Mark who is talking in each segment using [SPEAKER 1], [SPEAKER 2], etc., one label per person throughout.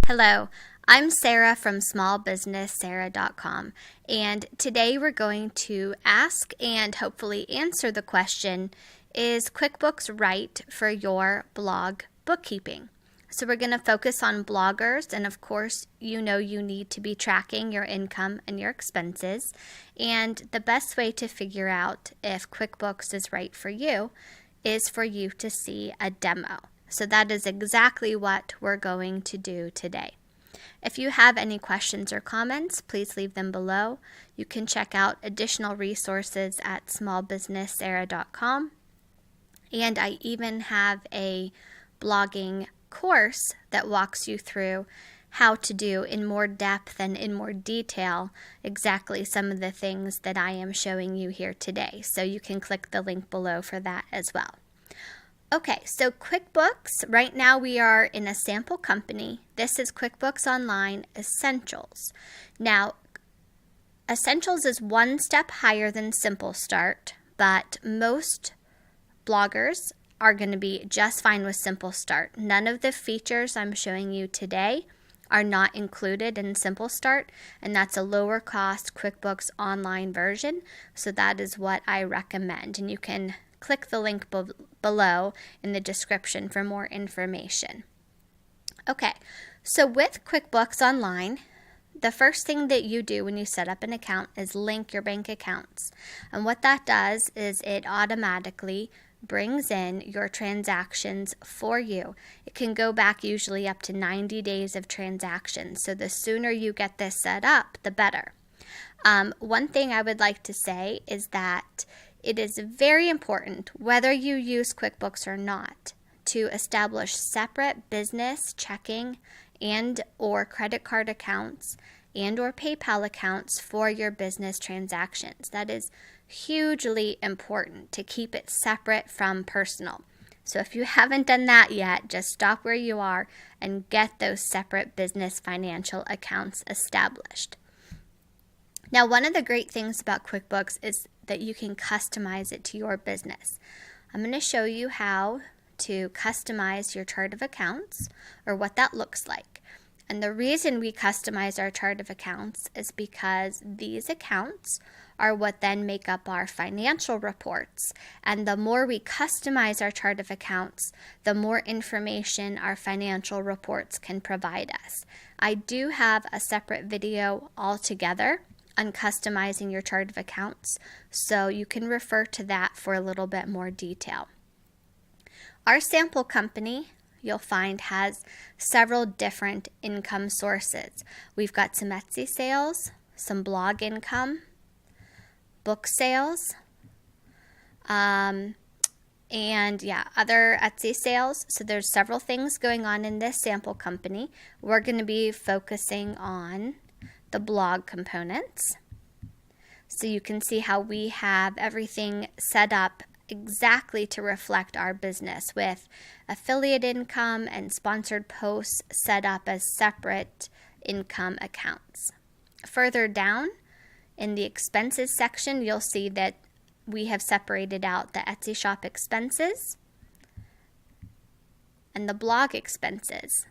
[SPEAKER 1] Hello, I'm Sarah from smallbusinesssarah.com, and today we're going to ask and hopefully answer the question, is QuickBooks right for your blog bookkeeping? So we're going to focus on bloggers, and of course, you know you need to be tracking your income and your expenses, and the best way to figure out if QuickBooks is right for you is for you to see a demo. So that is exactly what we're going to do today. If you have any questions or comments, please leave them below. You can check out additional resources at smallbusinesssarah.com. And I even have a blogging course that walks you through how to do in more depth and in more detail exactly some of the things that I am showing you here today. So you can click the link below for that as well. Okay, so QuickBooks, right now we are in a sample company. This is QuickBooks Online Essentials. Now, Essentials is one step higher than Simple Start, but most bloggers are going to be just fine with Simple Start. None of the features I'm showing you today are not included in Simple Start, and that's a lower cost QuickBooks Online version, so that is what I recommend, and you can click the link below in the description for more information. Okay, so with QuickBooks Online, the first thing that you do when you set up an account is link your bank accounts. And what that does is it automatically brings in your transactions for you. It can go back usually up to 90 days of transactions. So the sooner you get this set up, the better. One thing I would like to say is that it is very important, whether you use QuickBooks or not, to establish separate business checking and or credit card accounts and or PayPal accounts for your business transactions. That is hugely important to keep it separate from personal. So if you haven't done that yet, just stop where you are and get those separate business financial accounts established. Now, one of the great things about QuickBooks is that you can customize it to your business. I'm going to show you how to customize your chart of accounts, or what that looks like. And the reason we customize our chart of accounts is because these accounts are what then make up our financial reports. And the more we customize our chart of accounts, the more information our financial reports can provide us. I do have a separate video altogether on customizing your chart of accounts, so you can refer to that for a little bit more detail. Our sample company, you'll find, has several different income sources. We've got some Etsy sales, some blog income, book sales, and other Etsy sales. So there's several things going on in this sample company. We're going to be focusing on the blog components. So you can see how we have everything set up exactly to reflect our business, with affiliate income and sponsored posts set up as separate income accounts. Further down in the expenses section, you'll see that we have separated out the Etsy shop expenses and the blog expenses,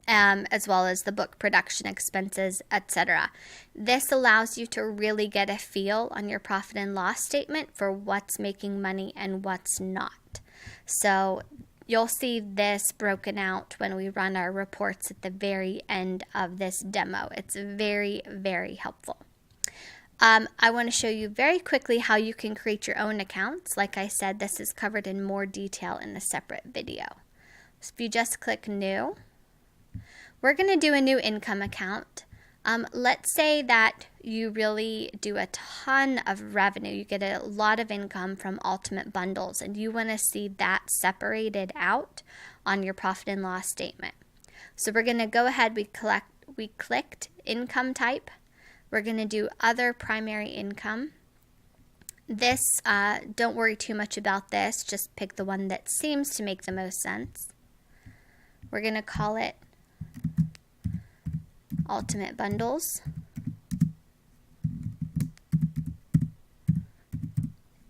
[SPEAKER 1] as well as the book production expenses, etc. This allows you to really get a feel on your profit and loss statement for what's making money and what's not. So you'll see this broken out when we run our reports at the very end of this demo. It's very, very helpful. I want to show you very quickly how you can create your own accounts. Like I said, this is covered in more detail in a separate video. So if you just click New, we're going to do a new income account. Let's say that you really do a ton of revenue. You get a lot of income from Ultimate Bundles, and you want to see that separated out on your profit and loss statement. So we're going to go ahead, we clicked income type. We're going to do other primary income. This, don't worry too much about this. Just pick the one that seems to make the most sense. We're going to call it Ultimate Bundles.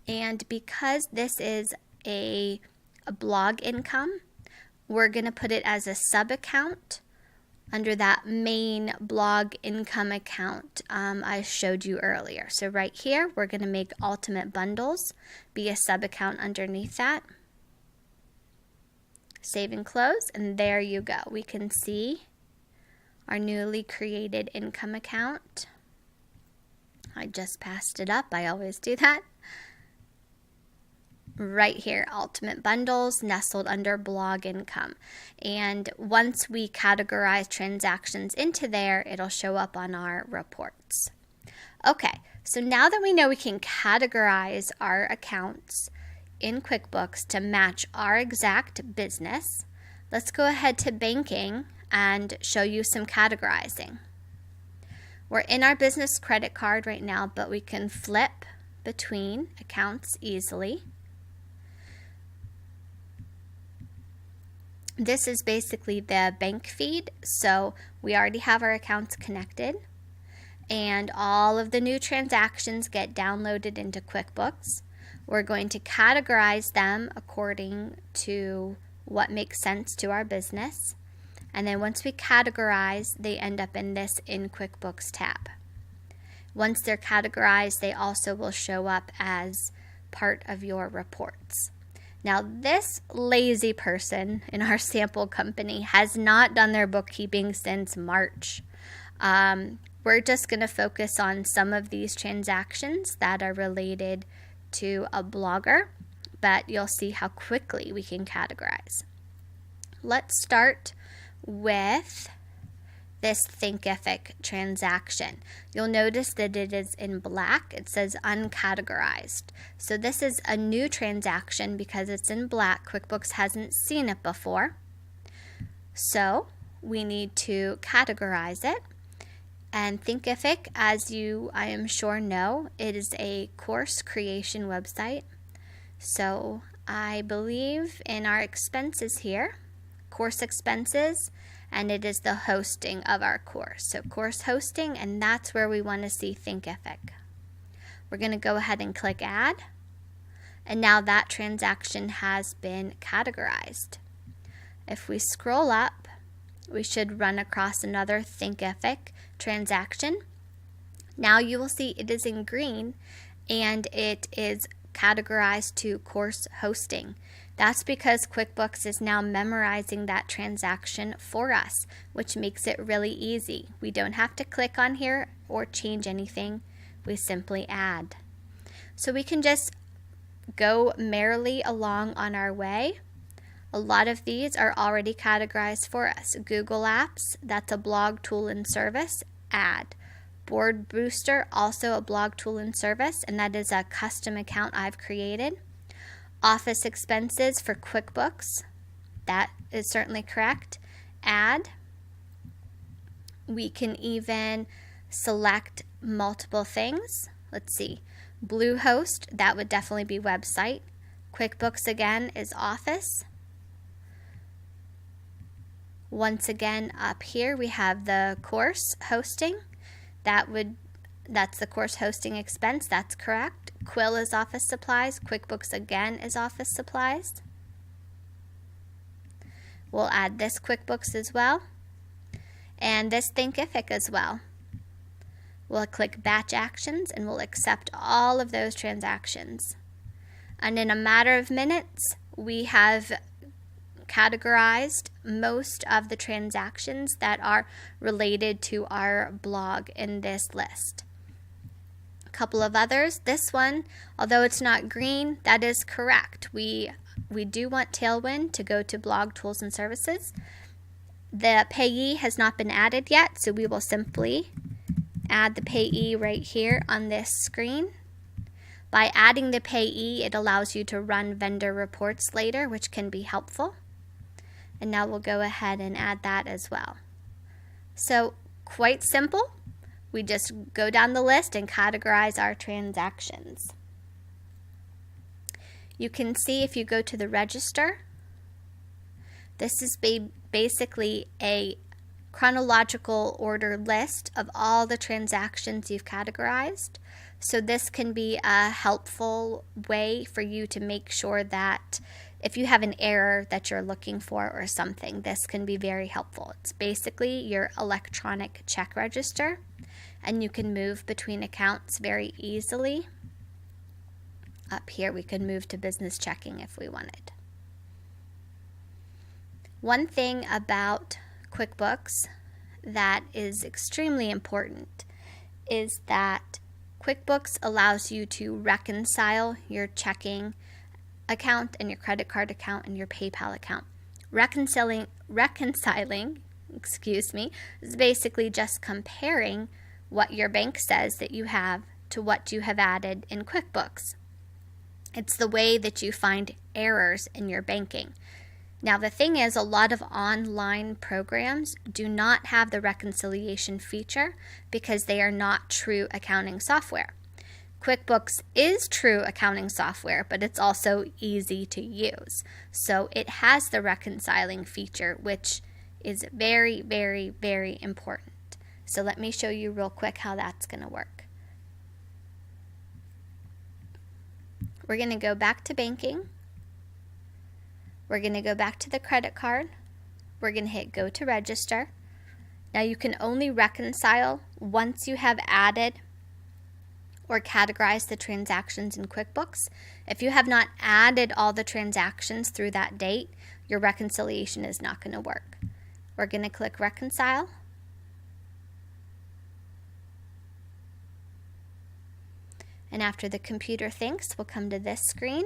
[SPEAKER 1] And because this is a blog income, we're going to put it as a sub account under that main blog income account I showed you earlier. So right here, we're going to make Ultimate Bundles be a sub-account underneath that. Save and close, and there you go. We can see our newly created income account. I just passed it up. I always do that. Right here, Ultimate Bundles, nestled under Blog Income. And once we categorize transactions into there, it'll show up on our reports. Okay, so now that we know we can categorize our accounts in QuickBooks to match our exact business, let's go ahead to banking and show you some categorizing. We're in our business credit card right now, but we can flip between accounts easily. This is basically the bank feed, so we already have our accounts connected, and all of the new transactions get downloaded into QuickBooks. We're going to categorize them according to what makes sense to our business, and then once we categorize, they end up in this In QuickBooks tab. Once they're categorized, they also will show up as part of your reports. Now, this lazy person in our sample company has not done their bookkeeping since March. We're just going to focus on some of these transactions that are related to a blogger, but you'll see how quickly we can categorize. Let's start with this Thinkific transaction. You'll notice that it is in black. It says uncategorized. So this is a new transaction because it's in black. QuickBooks hasn't seen it before. So we need to categorize it. And Thinkific, as you, I am sure, know, it is a course creation website. So I believe in our expenses here, course expenses, and it is the hosting of our course. So course hosting, and that's where we want to see Thinkific. We're going to go ahead and click Add, and now that transaction has been categorized. If we scroll up, we should run across another Thinkific transaction. Now you will see it is in green, and it is categorized to course hosting. That's because QuickBooks is now memorizing that transaction for us, which makes it really easy. We don't have to click on here or change anything. We simply add. So we can just go merrily along on our way. A lot of these are already categorized for us. Google Apps, that's a blog tool and service, add. Board Booster, also a blog tool and service, and that is a custom account I've created. Office expenses for QuickBooks, that is certainly correct. Add. We can even select multiple things. Let's see. Bluehost, that would definitely be website. QuickBooks again is office. Once again, up here we have the course hosting. That's the course hosting expense, that's correct. Quill is office supplies. QuickBooks again is office supplies. We'll add this QuickBooks as well, and this Thinkific as well. We'll click Batch Actions, and we'll accept all of those transactions. And in a matter of minutes, we have categorized most of the transactions that are related to our blog in this list. A couple of others. This one, although it's not green, that is correct. We do want Tailwind to go to Blog Tools and Services. The payee has not been added yet, so we will simply add the payee right here on this screen. By adding the payee, it allows you to run vendor reports later, which can be helpful. And now we'll go ahead and add that as well. So quite simple. We just go down the list and categorize our transactions. You can see if you go to the register, this is basically a chronological order list of all the transactions you've categorized. So this can be a helpful way for you to make sure that if you have an error that you're looking for or something, this can be very helpful. It's basically your electronic check register, and you can move between accounts very easily. Up here, we could move to business checking if we wanted. One thing about QuickBooks that is extremely important is that QuickBooks allows you to reconcile your checking account and your credit card account and your PayPal account. Reconciling, is basically just comparing what your bank says that you have to what you have added in QuickBooks. It's the way that you find errors in your banking. Now, the thing is, a lot of online programs do not have the reconciliation feature because they are not true accounting software. QuickBooks is true accounting software, but it's also easy to use. So it has the reconciling feature, which is very, very, very important. So let me show you real quick how that's going to work. We're going to go back to banking. We're going to go back to the credit card. We're going to hit go to register. Now you can only reconcile once you have added or categorized the transactions in QuickBooks. If you have not added all the transactions through that date, your reconciliation is not going to work. We're going to click reconcile. And after the computer thinks, we'll come to this screen.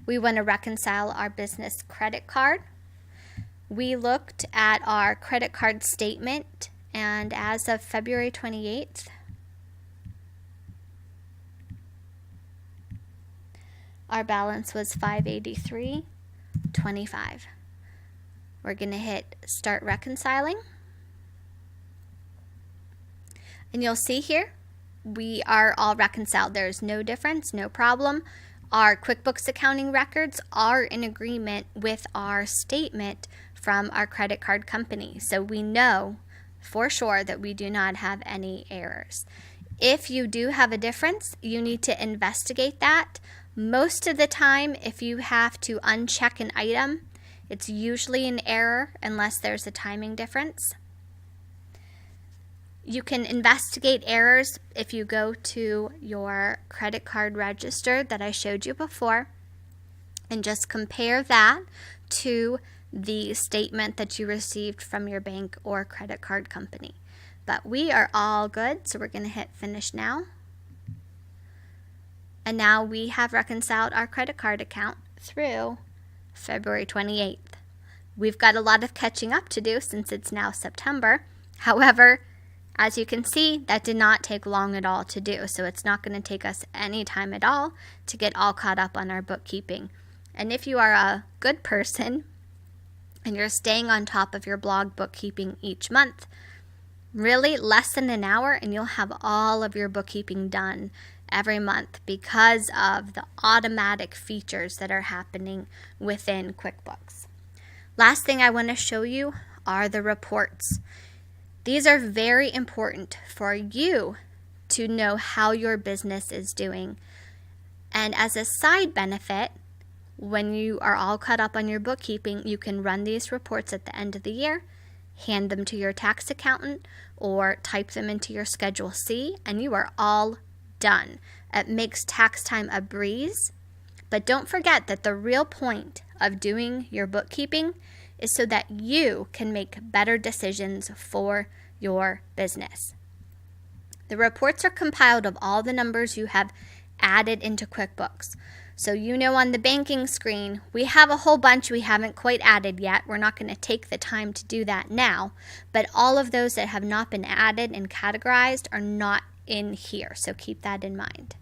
[SPEAKER 1] We want to reconcile our business credit card. We looked at our credit card statement, and as of February 28th, our balance was $583.25. We're going to hit start reconciling. And you'll see here, we are all reconciled. There's no difference, no problem. Our QuickBooks accounting records are in agreement with our statement from our credit card company. So we know for sure that we do not have any errors. If you do have a difference, you need to investigate that. Most of the time, if you have to uncheck an item, it's usually an error unless there's a timing difference. You can investigate errors if you go to your credit card register that I showed you before and just compare that to the statement that you received from your bank or credit card company. But we are all good, so we're going to hit finish now. And now we have reconciled our credit card account through February 28th. We've got a lot of catching up to do since it's now September. However, as you can see, that did not take long at all to do, so it's not going to take us any time at all to get all caught up on our bookkeeping. And if you are a good person and you're staying on top of your blog bookkeeping each month, really less than an hour and you'll have all of your bookkeeping done every month because of the automatic features that are happening within QuickBooks. Last thing I want to show you are the reports. These are very important for you to know how your business is doing. And as a side benefit, when you are all caught up on your bookkeeping, you can run these reports at the end of the year, hand them to your tax accountant, or type them into your Schedule C, and you are all done. It makes tax time a breeze. But don't forget that the real point of doing your bookkeeping is so that you can make better decisions for your business. The reports are compiled of all the numbers you have added into QuickBooks. So you know on the banking screen, we have a whole bunch we haven't quite added yet. We're not going to take the time to do that now, but all of those that have not been added and categorized are not in here, so keep that in mind.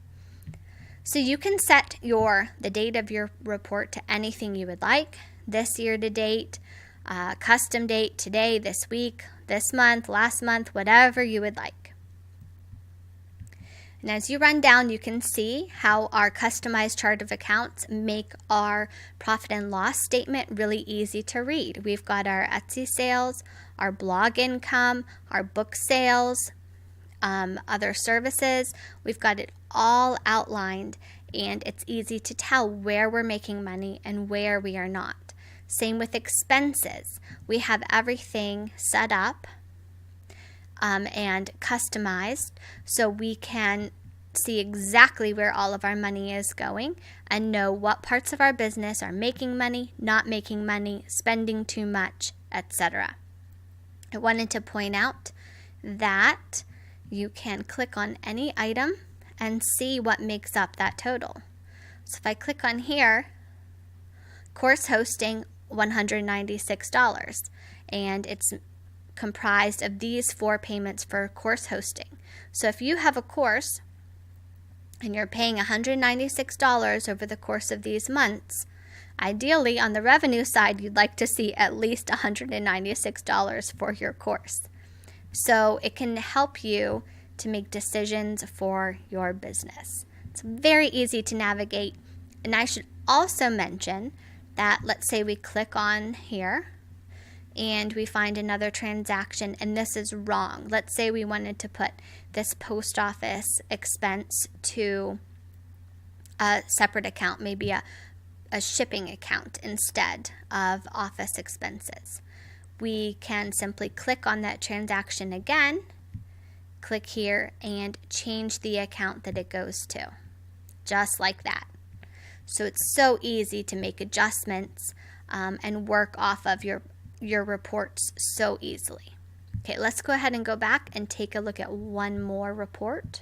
[SPEAKER 1] So you can set the date of your report to anything you would like. This year to date, custom date, today, this week, this month, last month, whatever you would like. And as you run down, you can see how our customized chart of accounts make our profit and loss statement really easy to read. We've got our Etsy sales, our blog income, our book sales, other services. We've got it all outlined, and it's easy to tell where we're making money and where we are not. Same with expenses. We have everything set up and customized so we can see exactly where all of our money is going and know what parts of our business are making money, not making money, spending too much, etc. I wanted to point out that you can click on any item and see what makes up that total. So if I click on here, course hosting, $196, and it's comprised of these 4 payments for course hosting. So if you have a course and you're paying $196 over the course of these months, ideally on the revenue side, you'd like to see at least $196 for your course. So it can help you to make decisions for your business. It's very easy to navigate. And I should also mention that, let's say we click on here and we find another transaction and this is wrong. Let's say we wanted to put this post office expense to a separate account, maybe a shipping account instead of office expenses. We can simply click on that transaction again, click here, and change the account that it goes to, just like that. So it's so easy to make adjustments and work off of your reports so easily. Okay, let's go ahead and go back and take a look at one more report.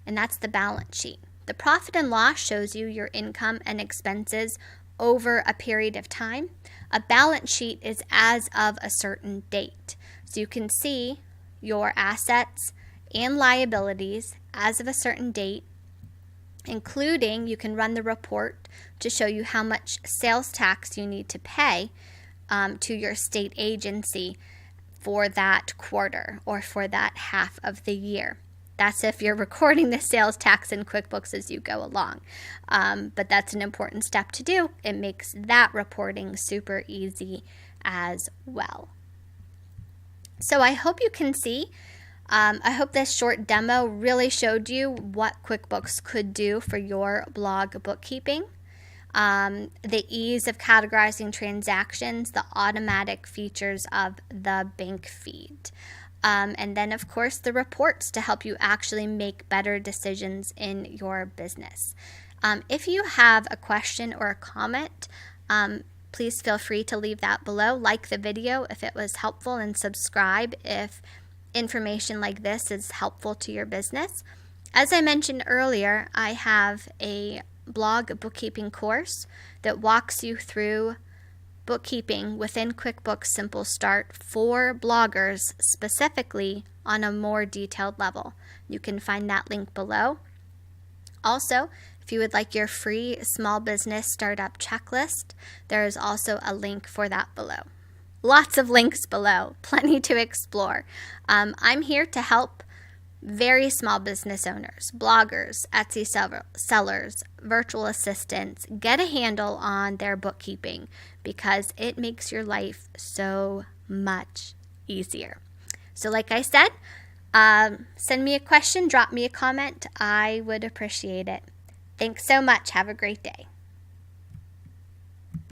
[SPEAKER 1] And that's the balance sheet. The profit and loss shows you your income and expenses over a period of time. A balance sheet is as of a certain date. So you can see your assets and liabilities as of a certain date, including you can run the report to show you how much sales tax you need to pay to your state agency for that quarter or for that half of the year. That's if you're recording the sales tax in QuickBooks as you go along. But that's an important step to do. It makes that reporting super easy as well. So I hope you can see. I hope this short demo really showed you what QuickBooks could do for your blog bookkeeping. The ease of categorizing transactions, the automatic features of the bank feed. And then, of course, the reports to help you actually make better decisions in your business. If you have a question or a comment, please feel free to leave that below. Like the video if it was helpful, and subscribe if information like this is helpful to your business. As I mentioned earlier, I have a blog bookkeeping course that walks you through bookkeeping within QuickBooks Simple Start for bloggers, specifically on a more detailed level. You can find that link below. Also, if you would like your free small business startup checklist, there is also a link for that below. Lots of links below, plenty to explore. I'm here to help very small business owners, bloggers, Etsy sellers, virtual assistants get a handle on their bookkeeping because it makes your life so much easier. So like I said, send me a question, drop me a comment. I would appreciate it. Thanks so much. Have a great day.